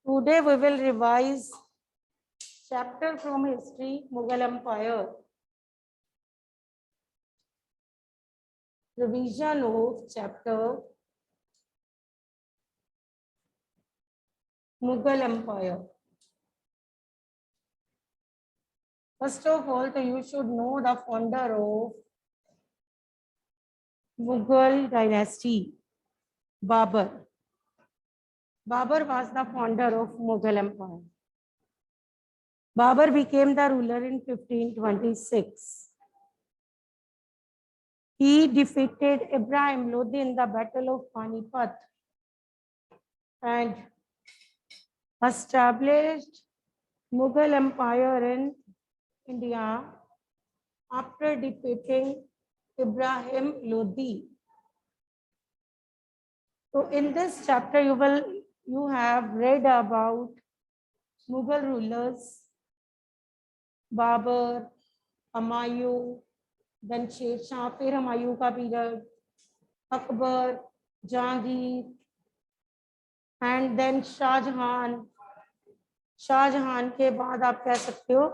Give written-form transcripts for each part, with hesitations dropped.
Today we will revise chapter from history, Mughal Empire. Revision of chapter Mughal Empire. First of all, you should know the founder of Mughal dynasty, Babur. Babur was the founder of Mughal Empire. Babur became the ruler in 1526. He defeated Ibrahim Lodi in the Battle of Panipat and established Mughal Empire in India after defeating Ibrahim Lodi. So in this chapter you have read about Mughal rulers, Babur, Humayun, then Sher Shah, फिर Humayun का period, Akbar, Jahangir, and then Shahjahan. Shahjahan के बाद आप कह सकते हो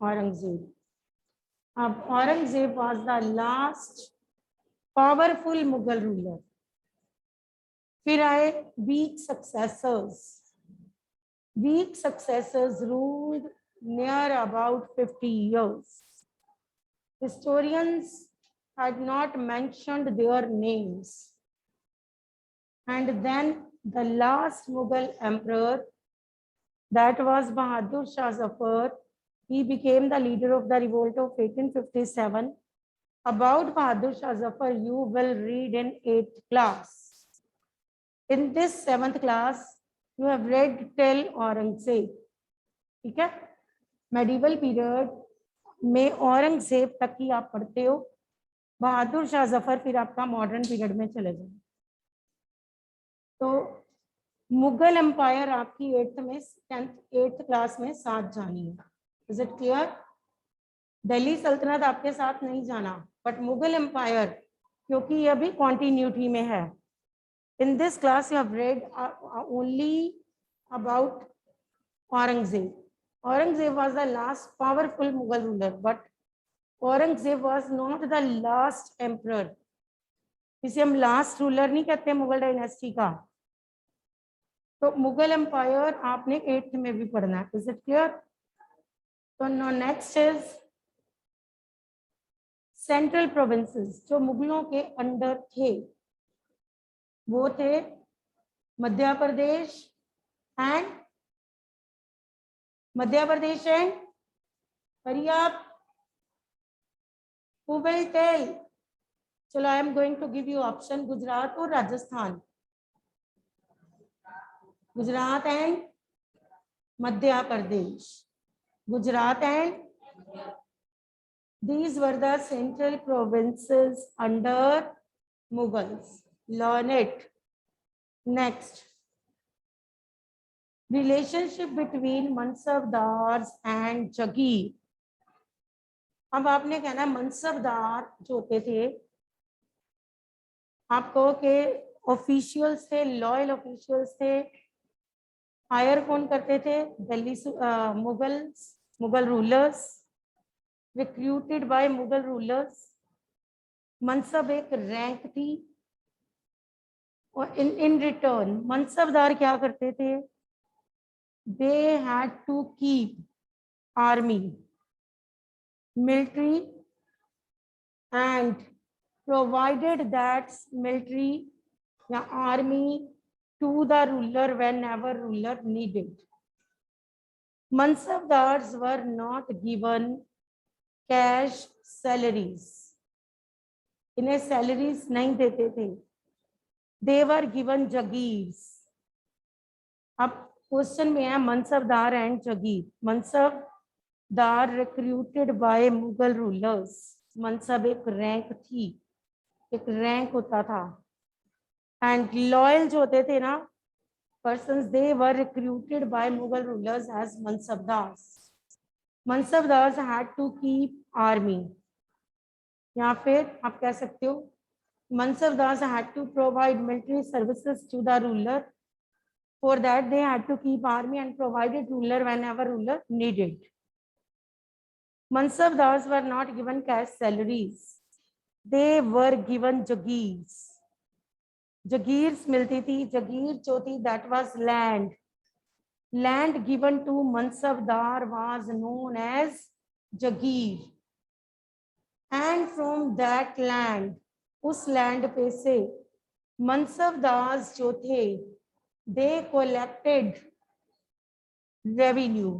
औरंगजेब. अब Aurangzeb was the last powerful Mughal ruler. फिर आए weak successors. Weak successors ruled near about 50 years. Historians had not mentioned their names. And then the last Mughal emperor, that was Bahadur Shah Zafar. He became the leader of the revolt of 1857. About Bahadur Shah Zafar, you will read in 8th class. In this 7th class, you have read till Aurangzeb. ठीक है? Medieval period में औरंगजेब तक ही आप पढ़ते हो. बहादुर शाह जफर फिर आपका modern period में चले जाए. तो मुगल एम्पायर आपकी 8th क्लास में साथ जानी है. Is it clear? दिल्ली सल्तनत आपके साथ नहीं जाना, बट मुगल एम्पायर क्योंकि ये अभी कॉन्टिन्यूटी में है. In this class you have read only about Aurangzeb. Aurangzeb was the last powerful Mughal ruler, but Aurangzeb was not the last emperor. इसे हम लास्ट रूलर नहीं कहते मुगल डायनेस्टी का. तो मुगल एम्पायर आपने 8th में भी पढ़ना है. Is it clear? तो no next is central provinces जो मुगलों के अंडर थे. वो थे Madhya Pradesh and hurry up. Who will tell? चलो, I am going to give you option Gujarat और Rajasthan. Gujarat and Madhya Pradesh. Gujarat and these were the central provinces under Mughals. Learn it. Next. Relationship between mansabdar and Jagir. अब आपने कहना मनसबदार जो होते थे, आप कहो कि ऑफिशियल्स थे, लॉयल ऑफिशियल्स थे. हायर कौन करते थे? Delhi Mughal rulers, recruited by Mughal rulers. Mansab एक रैंक थी और इन रिटर्न मनसबदार क्या करते थे? They had to keep army, military, and provided that military या army to the ruler whenever ruler needed. Mansabdars were not given cash salaries. इन्हें salaries नहीं देते थे. They were given jagirs. अब क्वेश्चन में है mansabdar and jagir. Mansabdar recruited by Mughal rulers. Mansab एक rank थी, एक रैंक होता था. एंड लॉयल जो होते थे ना persons, they were recruited by Mughal rulers as mansabdars. Mansabdars had to keep army, या फिर आप कह सकते हो mansabdars had to provide military services to the ruler For that they had to keep army and provided ruler whenever ruler needed. Mansabdars were not given cash salaries. They were given jagirs. Jagirs मिलती थी. Jagir जो थी, that was land. Land given to Mansabdar was known as Jagir. And from that land, उस land पे से Mansabdars जो थे, they collected revenue.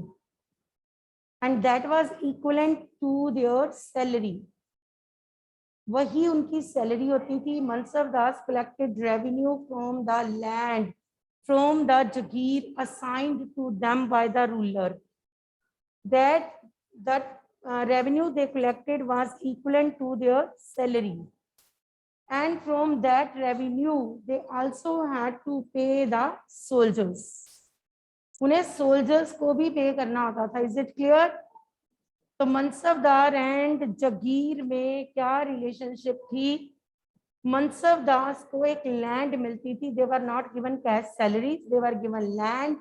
And that was equivalent to their salary. वही उनकी सैलरी होती थी. Mansabdars collected revenue from the land, from the jagir assigned to them by the ruler. That revenue they collected was equivalent to their salary. And from that revenue, they also had to pay the soldiers. उन्हें soldiers को भी पे करना होता था. Is it clear? तो mansabdar and Jagir में क्या रिलेशनशिप थी? मनसबदार को एक लैंड मिलती थी. They were not given cash salaries, they were given land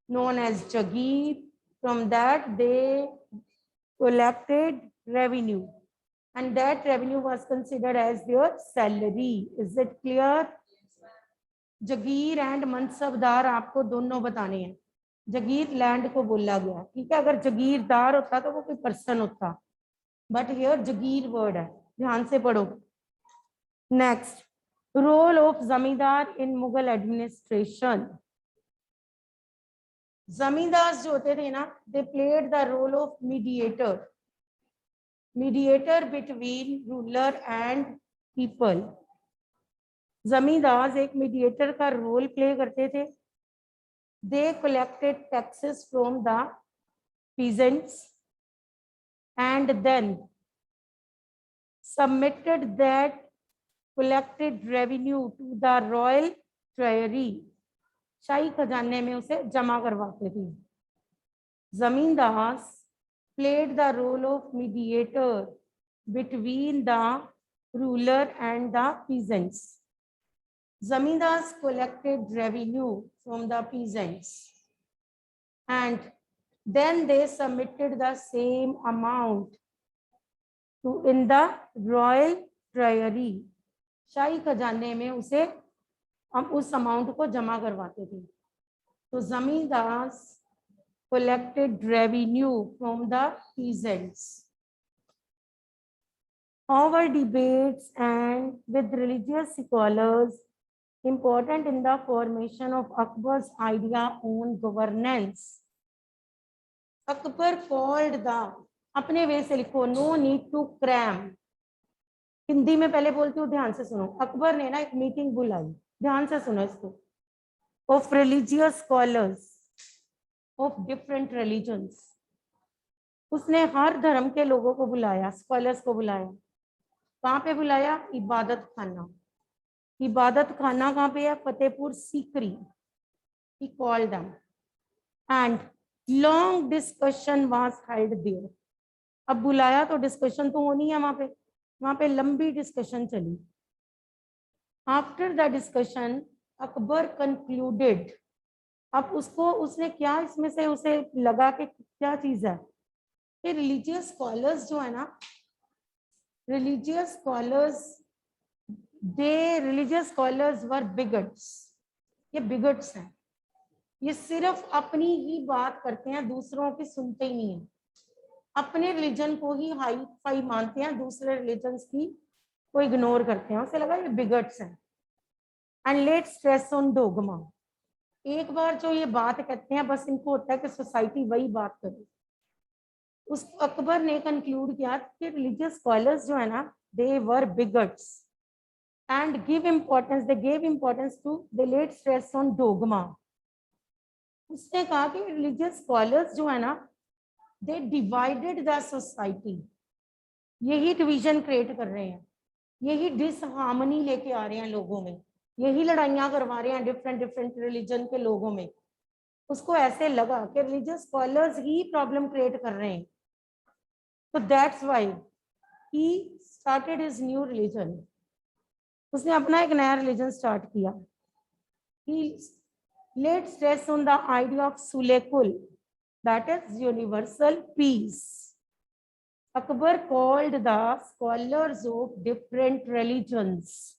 known as jagir. From that they collected revenue and that revenue was considered as their salary. Is it clear? Jagir and mansabdar आपको दोनों बताने हैं. Jagir land को बोला गया, ठीक है. अगर जगीरदार होता तो वो कोई पर्सन होता, बट हियर जगीर वर्ड है. ध्यान से पढ़ो. नेक्स्ट, रोल ऑफ जमींदार इन मुगल एडमिनिस्ट्रेशन. जमींदार जो होते थे ना, they played the role of mediator. Mediator between ruler and people. Zamindar एक मीडिएटर का रोल प्ले करते थे. They collected taxes from the peasants and then submitted that collected revenue to the royal treasury. शाही खजाने में उसे जमा करवाते थे. जमींदार played the role of mediator between the ruler and the peasants. Zamindars collected revenue from the peasants and then they submitted the same amount to in the royal treasury. शाही खजाने में उसे हम उस अमाउंट को जमा करवाते थे. तो जमींदार collected revenue from the peasants. Our debates and with religious scholars important in the formation of Akbar's idea on governance. Akbar called the, अपने वे से लिखो, no need to cram. Hindi में पहले बोलती हूँ, ध्यान से सुनो. अकबर ने ना एक मीटिंग बुलाई, ध्यान से सुनो इसको, of religious scholars of different religions. उसने हर धर्म के लोगों को बुलाया, स्कॉलर्स को बुलाया. कहाँ पे बुलाया? इबादत खाना. इबादत खाना कहाँ पे है? Fatehpur Sikri. He called them and long discussion was held there. अब बुलाया तो डिस्कशन तो होनी है वहां पे लंबी डिस्कशन चली. After the discussion Akbar concluded. अब उसने क्या इसमें से उसे लगा कि क्या चीज है कि रिलीजियस स्कॉलर्स जो है ना, रिलीजियस स्कॉलर्स वर बिगट्स. ये बिगट्स हैं, ये सिर्फ अपनी ही बात करते हैं, दूसरों की सुनते ही नहीं है. अपने रिलीजन को ही हाई फाई मानते हैं, दूसरे रिलीजन्स की को इग्नोर करते हैं. उसे लगा ये बिगट्स हैं. And let stress on dogma. एक बार जो ये बात कहते हैं, बस इनको होता है कि सोसाइटी वही बात करे. उस अकबर ने कंक्लूड किया कि रिलीजियस स्कॉलर्स जो है ना, they were bigots and give importance, they gave importance to, they let stress on dogma. उसने कहा कि रिलीजियस स्कॉलर्स जो है ना, दे डिवाइडेड द सोसाइटी. यही डिवीजन क्रिएट कर रहे हैं, यही डिसहार्मनी लेके आ रहे हैं लोगों में, यही लड़ाइयां करवा रहे हैं डिफरेंट रिलीजन के लोगों में. उसको ऐसे लगा कि रिलीजियस स्कॉलर्स ही प्रॉब्लम क्रिएट कर रहे हैं. तो that's why he started his new religion. उसने अपना एक नया रिलीजन स्टार्ट किया. He laid stress on the idea of Sulekul, that is universal peace. Akbar called the scholars of different religions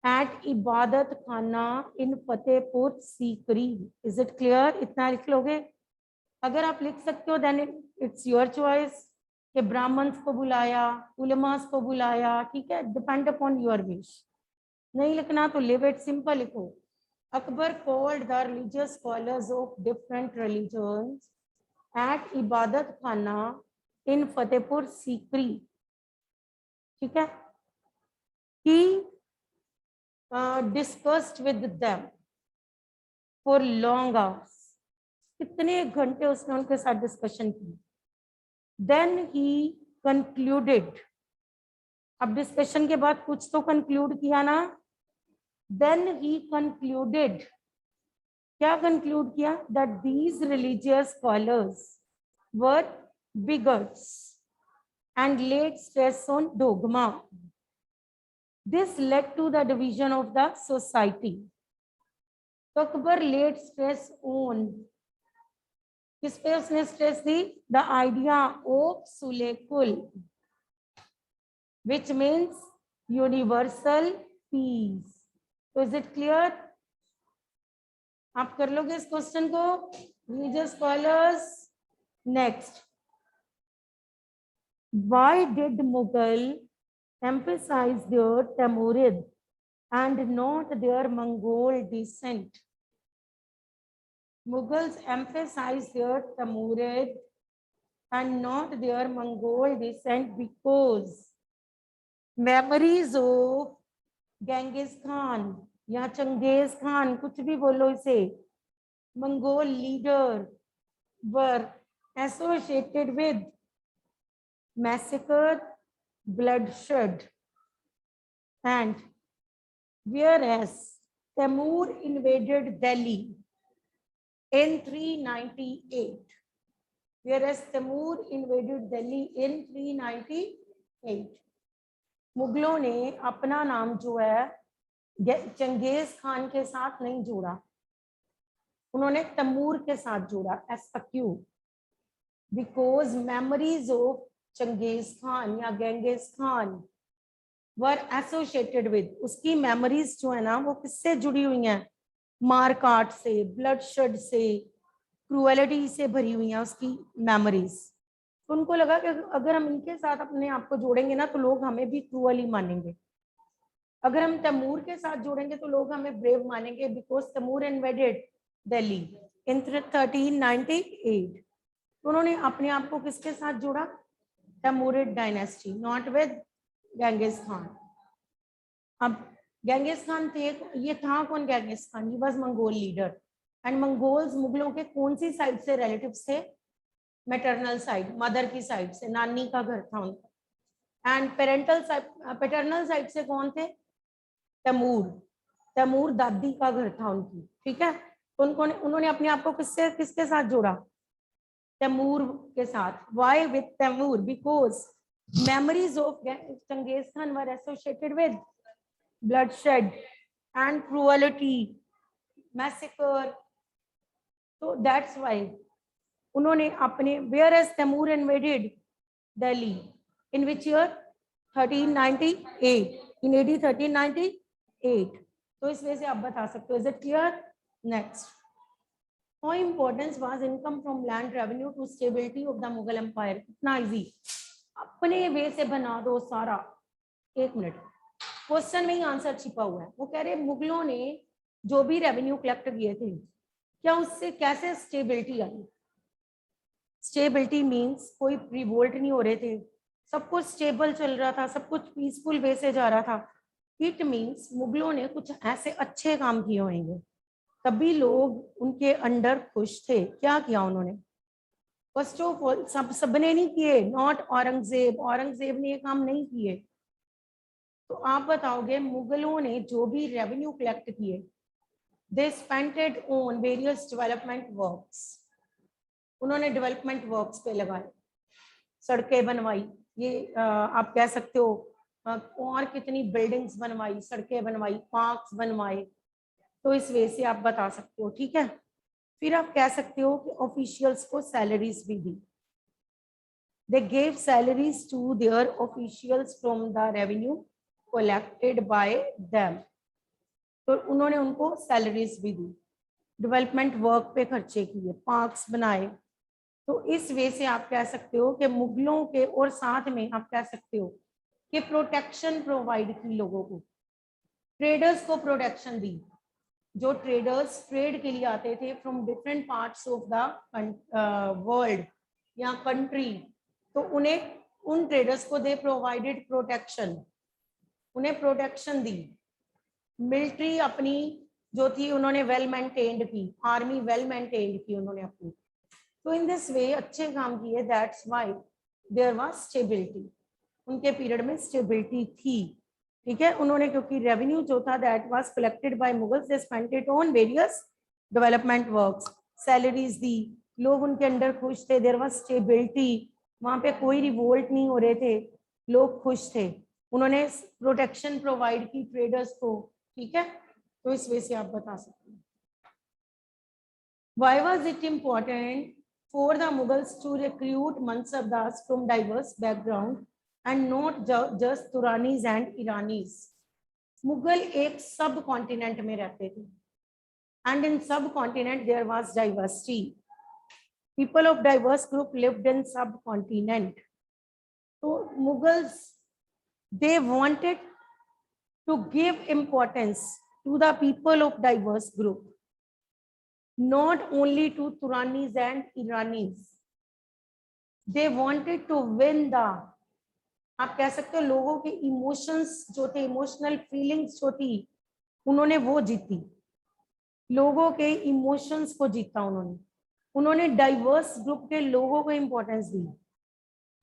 at Ibadat Khana in Fatehpur Sikri. Is it clear? इतना लिख लोगे? अगर आप लिख सकते हो then it's your choice. कि Brahmins को बुलाया, उलमास को बुलाया, ठीक है, डिपेंड अपॉन योर विश. नहीं लिखना तो लिव इट सिंपल लिखो. Akbar called the religious scholars of different religions at Ibadat Khana in Fatehpur Sikri. ठीक है? He discussed with them for long hours. कितने घंटे उसने उनके साथ डिस्कशन की. Then he concluded. अब डिस्कशन के बाद कुछ तो कंक्लूड किया ना. Then he concluded. क्या कंक्लूड किया? That these religious scholars were bigots and laid stress on dogma. This led to the division of the society. तो अकबर laid stress on. किस पे उसने stress the? The idea of Sulekul, which means universal peace. So is it clear? आप कर लोगे इस question को? Religious scholars. Next. Why did Mughal emphasize their Timurid and not their Mongol descent? Mughals emphasized their Timurid and not their Mongol descent because memories of Genghis Khan या Genghis Khan, कुछ भी बोलो इसे, Mongol leader were associated with massacre, bloodshed, and whereas Timur invaded Delhi in 398, whereas Timur invaded Delhi in 398, मुगलों ने अपना नाम जो है चंगेज खान के साथ नहीं जोड़ा, उन्होंने तैमूर के साथ जोड़ा. ऐसा क्यों? Because memories of Changez Khan या Genghis Khan were associated with, उसकी मेमोरीज जो है ना वो किससे जुड़ी हुई हैं? मारकाट से, ब्लडशेड से, क्रूएलिटी से भरी हुई हैं उसकी मेमोरीज. तो उनको लगा कि अगर हम इनके साथ अपने आप को जोड़ेंगे ना तो लोग हमें भी क्रूअली मानेंगे. अगर हम तैमूर के साथ जोड़ेंगे तो लोग हमें ब्रेव मानेंगे, because Timur invaded Delhi in 1398. तो उन्होंने अपने आप को किसके साथ जोड़ा? Timurid dynasty, not with Genghis Khan. अब गेंगिस खान थे, ये था कौन Genghis Khan? He was Mongol leader. And Mongols मुगलों के कौन सी साइड से रिलेटिव्स थे? मैटरनल साइड, मदर की साइड से, नानी का घर था उनका. And parental side, paternal side से कौन थे? तैमूर. तैमूर दादी का घर था उनकी. ठीक है, तो उन्होंने अपने आप को किसके साथ जोड़ा? तैमूर के साथ. Why with Timur? Because memories of Genghis Khan were associated with bloodshed and cruelty, massacre. So that's why उन्होंने अपने, whereas Timur invaded Delhi in which year? 1398, in AD 1398. तो इस वजह से आप बता सकते हो. Is it clear? Next. How importance was income from land revenue to stability of the Mughal Empire? इतना easy. अपने वे से बना दो सारा. एक मिनट, क्वेश्चन में ही आंसर छिपा हुआ है. वो कह रहे मुगलों ने जो भी रेवेन्यू कलेक्ट किए थे, क्या उससे कैसे स्टेबिलिटी आई? स्टेबिलिटी मींस कोई रिवोल्ट नहीं हो रहे थे, सब कुछ स्टेबल चल रहा था, सब कुछ पीसफुल वे से जा रहा था. इट मींस मुगलों ने कुछ ऐसे अच्छे काम किए होंगे, तभी लोग उनके अंडर खुश थे. क्या किया उन्होंने? फर्स्ट ऑफ ऑल, सबने नहीं किए. नॉट औरंगजेब, औरंगजेब ने ये काम नहीं किए. तो आप बताओगे मुगलों ने जो भी रेवेन्यू कलेक्ट किए, दे spent it on various development works. उन्होंने डेवलपमेंट वर्क्स पे लगाए, सड़कें बनवाई, ये आप कह सकते हो, और कितनी बिल्डिंग्स बनवाई, सड़कें बनवाई, पार्क्स बनवाए. तो इस वे से आप बता सकते हो, ठीक है। फिर आप कह सकते हो कि ऑफिशियल्स को सैलरीज भी दी। They gave salaries to their officials from the revenue collected by them. तो उन्होंने उनको सैलरीज भी दी। डेवलपमेंट वर्क पे खर्चे किए, पार्क्स बनाए। तो इस वे से आप कह सकते हो कि मुगलों के, और साथ में आप कह सकते हो कि प्रोटेक्शन प्रोवाइड की लोगों को, ट्रेडर्स को प्रोटेक्शन दी। जो ट्रेडर्स ट्रेड के लिए आते थे from different parts of the world या कंट्री, तो उन्हें, उन ट्रेडर्स को दे प्रोवाइडेड प्रोटेक्शन, उन्हें प्रोटेक्शन दी। मिलिट्री अपनी जो थी उन्होंने वेल मेंटेन्ड की, आर्मी वेल मेंटेन्ड की उन्होंने अपनी। तो इन दिस वे अच्छे काम किए, that's why there was stability, उनके पीरियड में स्टेबिलिटी थी, ठीक है। उन्होंने क्योंकि रेवेन्यू जो था that was collected by Mughals, they spent it on various development works, salaries दी, लोग उनके अंडर खुश थे, देयर वाज स्टेबिलिटी, वहां पे कोई रिवोल्ट नहीं हो रहे थे, लोग खुश थे, उन्होंने प्रोटेक्शन प्रोवाइड की ट्रेडर्स को, ठीक है। तो इस वजह से आप बता सकते हैं। Why was it important for the Mughals to recruit Mansabdars from diverse background and not just Turanis and Iranis? Mughal एक सब कॉन्टिनेंट में रहते थे, and in subcontinent there was diversity. People of diverse group lived in subcontinent. So Mughals, they wanted to give importance to the people of diverse group, not only to Turanis and Iranis. They wanted to win the, आप कह सकते हो लोगों के emotions जो थे, emotional feelings जो थी, उन्होंने वो जीती, लोगों के इमोशंस को जीता उन्होंने। उन्होंने डाइवर्स ग्रुप के लोगों को इंपॉर्टेंस दी,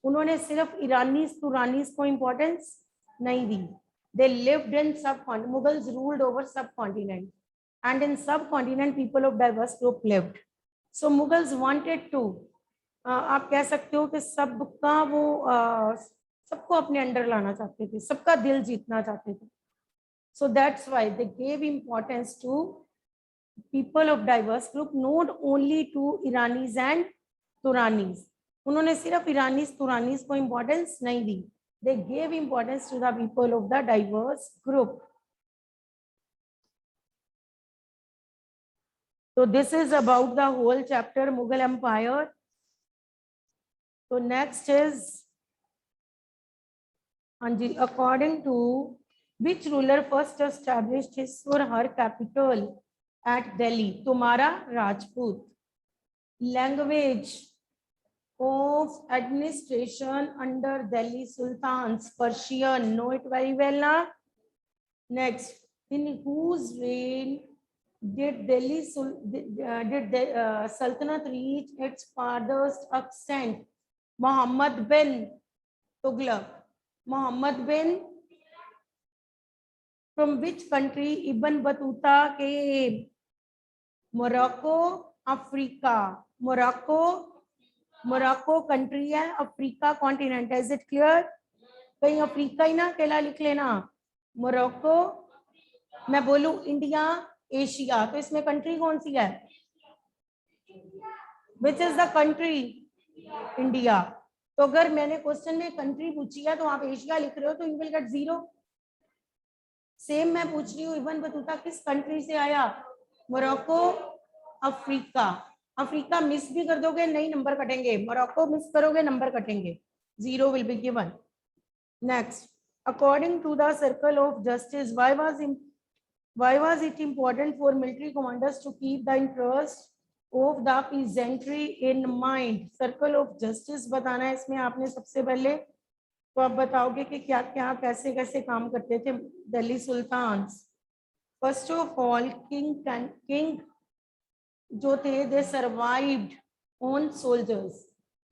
उन्होंने सिर्फ ईरानीस तुरानीस को इंपॉर्टेंस नहीं दी। They lived in subcontinent. Mughals ruled over subcontinent, and in subcontinent people of diverse group lived. So Mughals wanted to, आप कह सकते हो कि सबका वो सबको अपने अंडर लाना चाहते थे, सबका दिल जीतना चाहते थे। So that's why they gave importance to people of diverse group, not only to Iranis and Turanis. उन्होंने सिर्फ ईरानीस तुरानीस को इंपॉर्टेंस नहीं दी, they gave importance to the people of the diverse group. So this is about the whole chapter Mughal Empire. So next is, Anji, according to which ruler first established his or her capital at Delhi? Tumara Rajput. Language of administration under Delhi Sultans, Persian. Know it very well now. Next, in whose reign did Sultanate reach its farthest extent? Muhammad bin Tughlaq. Muhammad bin, from which country Ibn Battuta came? Morocco, Africa. Morocco country है, Africa continent है, is it clear? कहीं Africa ही ना अकेला लिख लेना। Morocco, मैं बोलूं India, Asia, तो इसमें कंट्री कौन सी है? Which is the country? India. तो अगर मैंने क्वेश्चन में कंट्री पूछी है तो आप एशिया लिख रहे हो तो यू विल गेट 0। सेम मैं पूछ रही हूँ इब्न बतूता किस कंट्री से आया? Morocco, Africa. अफ्रीका मिस भी कर दोगे नहीं नंबर कटेंगे, मोरक्को मिस करोगे नंबर कटेंगे, 0 will be given. Next, according to the circle of justice, why was it important for military commanders to keep the interest of the peasantry in mind? Circle of justice बताना है इसमें आपने सबसे पहले, तो आप बताओगे कि क्या क्या कैसे कैसे काम करते थे दिल्ली सुल्तान। फर्स्ट ऑफ ऑल किंग जो थे, they survived on soldiers.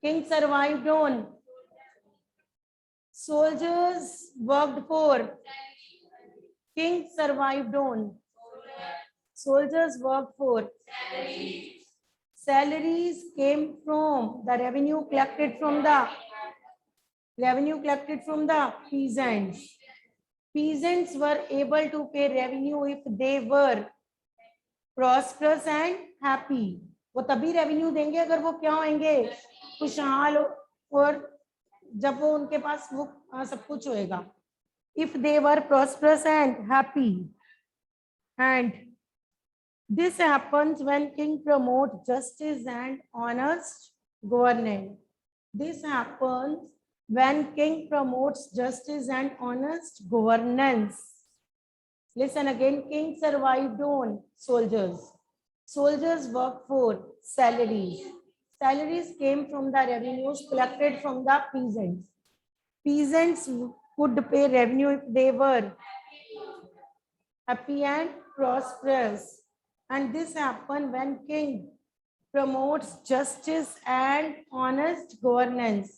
King survived on soldiers, worked for, king survived on, soldiers worked for, salaries came from the revenue collected from the peasants. Peasants were able to pay revenue if they were prosperous and happy. वो तभी revenue देंगे अगर वो क्या होंगे, खुशहाल, और जब वो उनके पास वो सब कुछ होएगा। If they were prosperous and happy, and this happens when king promote justice and honest governance. This happens when king promotes justice and honest governance. Listen again, king survived on soldiers. Soldiers worked for salaries. Salaries came from the revenues collected from the peasants. Peasants could pay revenue if they were happy and prosperous. And this happened when king promotes justice and honest governance.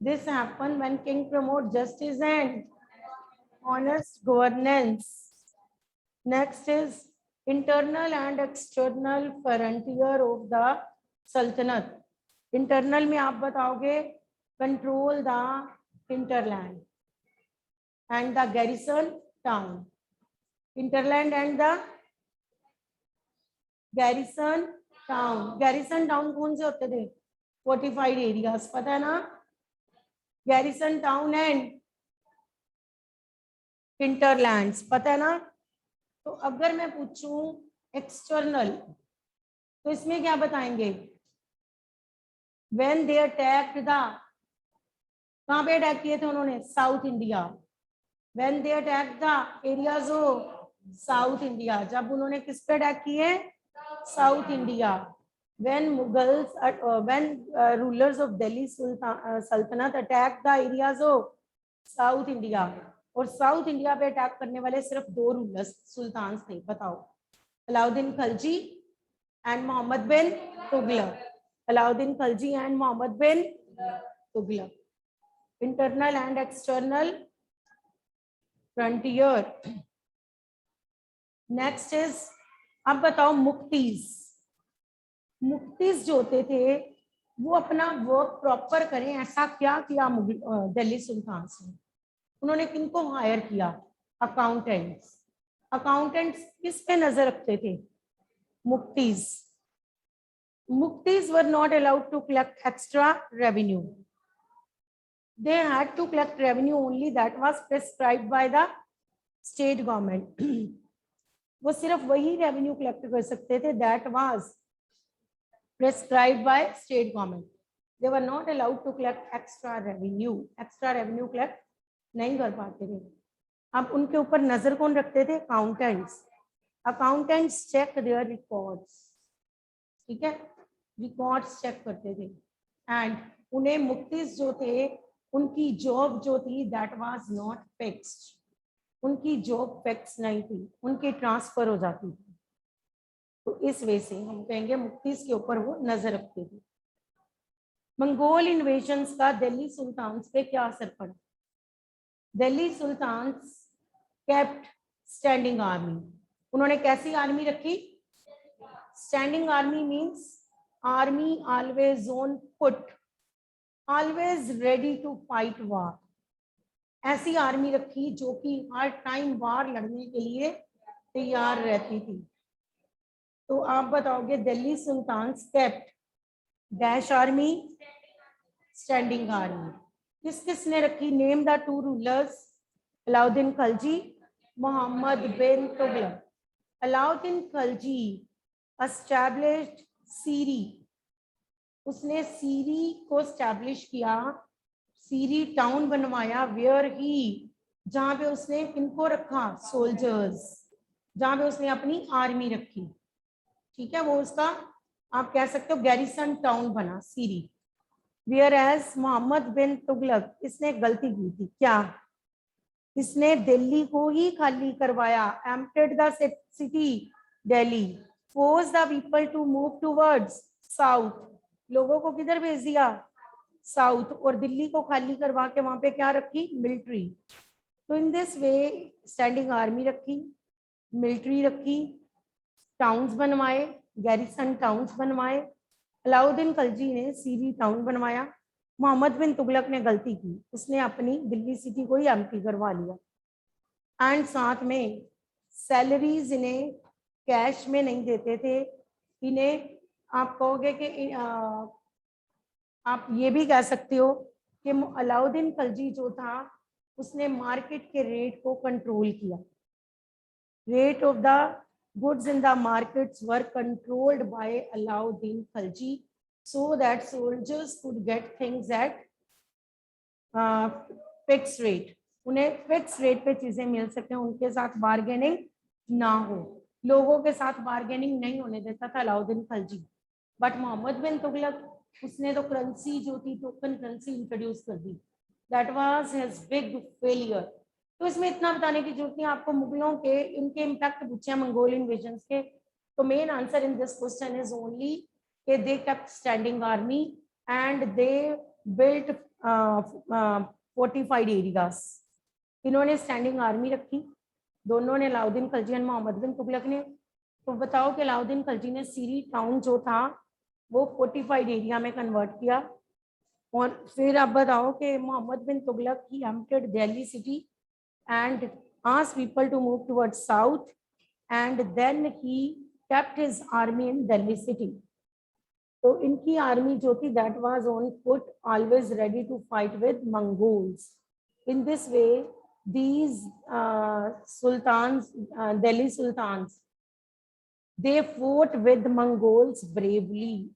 This happened when king promotes justice and honest governance. Next is internal and external frontier of the sultanate. Internal में आप बताओगे control the hinterland and the garrison town. Hinterland and the garrison town. Garrison town कौन से होते थे, fortified areas, पता है ना, garrison town and hinterlands, पता है ना। तो अगर मैं पूछूं एक्सटर्नल, तो इसमें क्या बताएंगे, when they attacked the, कहाँ पे अटैक किए थे उन्होंने, south India. when they attacked the areas of south India, जब उन्होंने किस पे अटैक किए, south India. when Mughals when rulers of Delhi Sultanate attacked the areas of south India, और साउथ इंडिया पे अटैक करने वाले सिर्फ 2 रूलर्स सुल्तान थे, बताओ, Alauddin Khalji and Mohammad bin Tughlaq. Alauddin Khalji and Mohammad bin Tughlaq. Internal and external frontier. Next is, अब बताओ मुफ्तीज। मुफ्तीज जो होते थे वो अपना वर्क प्रॉपर करें, ऐसा क्या किया दिल्ली सुल्तान से, उन्होंने किनको हायर किया, अकाउंटेंट्स। अकाउंटेंट्स किस पे नजर रखते थे, मुफ्तीज। मुफ्तीज were not allowed to collect extra revenue, they had to collect revenue only that was prescribed by the state government. वो सिर्फ वही रेवेन्यू कलेक्ट कर सकते थे that was prescribed by state government. They were not allowed to collect extra revenue. extra revenue collect नहीं कर पाते थे। अब उनके ऊपर नजर कौन रखते थे, accountants. Accountants check their records, ठीक है, रिकॉर्ड्स चेक करते थे। एंड उन्हें मुफ्तीज जो थे उनकी जॉब जो थी दैट वाज नॉट फिक्स्ड, उनकी जॉब फिक्स नहीं थी, उनकी ट्रांसफर हो जाती थी। तो इस वजह से हम कहेंगे मुफ्तीज के ऊपर वो नजर रखते थे। मंगोल इन्वेजन्स का दिल्ली सुल्तान्स पे क्या असर पड़ा, Delhi sultans kept standing army. उन्होंने कैसी आर्मी रखी, standing army means army always on foot, always ready to fight war. ऐसी आर्मी रखी जो कि हर टाइम वार लड़ने के लिए तैयार रहती थी। तो आप बताओगे Delhi sultans kept dash army, standing army. किस किसने रखी, name the 2 rulers, Alauddin Khalji, Mohammad bin Tughlaq. Alauddin Khalji established Siri, उसने सीरी को स्टैब्लिश किया, सीरी टाउन बनवाया, वेयर ही, जहां पे उसने किनको रखा, सोल्जर्स, जहां पे उसने अपनी आर्मी रखी, ठीक है, वो उसका आप कह सकते हो गैरिसन टाउन बना सीरी। वेयर एज मोहम्मद बिन तुगलक, इसने गलती की थी, क्या, इसने दिल्ली को ही खाली करवाया, emptied the city Delhi, force the people to move towards south, लोगों को किधर भेज दिया, साउथ, और दिल्ली को खाली करवा के वहां पे क्या रखी, मिलिट्री। तो in this way standing army रखी, मिलिट्री रखी, टाउन्स बनवाए, गैरिसन टाउन्स बनवाए। अलाउद्दीन खलजी ने सीरी टाउन बनवाया, मोहम्मद बिन तुगलक ने गलती की, उसने अपनी दिल्ली सिटी को ही एम्प्टी करवा लिया। एंड साथ में सैलरीज इन्हें कैश में नहीं देते थे इन्हें। आप कहोगे कि आप ये भी कह सकते हो कि अलाउद्दीन खिलजी जो था उसने मार्केट के रेट को कंट्रोल किया। Rate of the goods in the markets were controlled by Alauddin Khilji so that soldiers could get things at fixed rate. उन्हें फिक्स रेट पे चीजें मिल सके, उनके साथ बार्गेनिंग ना हो। लोगों के साथ बार्गेनिंग नहीं होने देता था अलाउद्दीन खिलजी। बट मोहम्मद बिन तुगलक उसने तो करेंसी जो थी टोकन करेंसी इंट्रोड्यूस कर दी। That was his big failure. तो इसमें इतना बताने की जरूरत नहीं आपको मुगलों के इनके इम्पैक्ट पूछे हैं मंगोल इन्वेजन्स के। तो main answer in this question is only कि they kept standing army and they built fortified areas. इन्होंने स्टैंडिंग आर्मी रखी, दोनों ने, अलाउद्दीन खिलजी और मोहम्मद बिन तुगलक ने। तो बताओ कि अलाउद्दीन खिलजी ने सीरी टाउन जो था वो फोर्टिफाइड एरिया में कन्वर्ट किया। और फिर आप बताओ कि Mohammad bin Tughlaq he emptied Delhi city and asked people to move towards south, and then he kept his army in Delhi city. तो इनकी आर्मी जो थी that was on foot, always ready to fight with Mongols. In this way, these sultans, Delhi sultans, they fought with Mongols bravely